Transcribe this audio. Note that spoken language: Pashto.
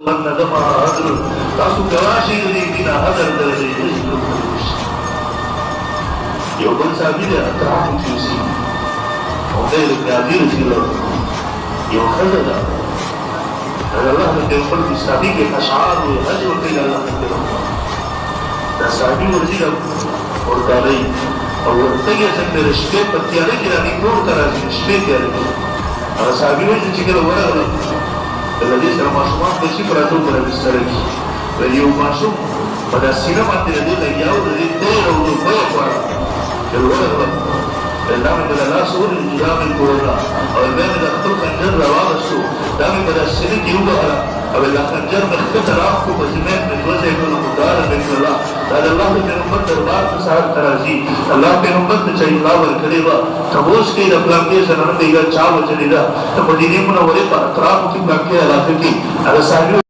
ندم حضر تاسو گواشی دی بنا حضر درجه یو بل صحابی دی اطراف کیوسی عمدہ لکیادی رسی اللہ یو خزر دا اللہ نے پیغمبر کی صحابی کے اشعار و حج و قیل اللہ نے پیغمبر دا صحابی ورزی رب اور دالی اور ورطگی سکتے رشپے پتیانے کی رانی نور ترازی رشپے کیا رہی اور صحابی ورزی چکل ورگ اللہ الذي سر معصومان بشي فراتو پر بسترکی ولی یو معصوم پدا سینه باندې دې لګیاو دې تیر او دې په وړه دلته دامه د الله سور نظام کولا او دې د خپل خنجر راوړل شو دامه د سینې دیو غره او د خنجر مخته راخ کو په زمين د وځي په مدار د الله دا الله د پیغمبر دربار ته سره ترازی الله پیغمبر ته چې الله ورکړي وا تبوس کې د پلان سره نه دیګه چا وځي دا ته مدینه منوره په اطراف کې باقي علاقه کې هغه ساحل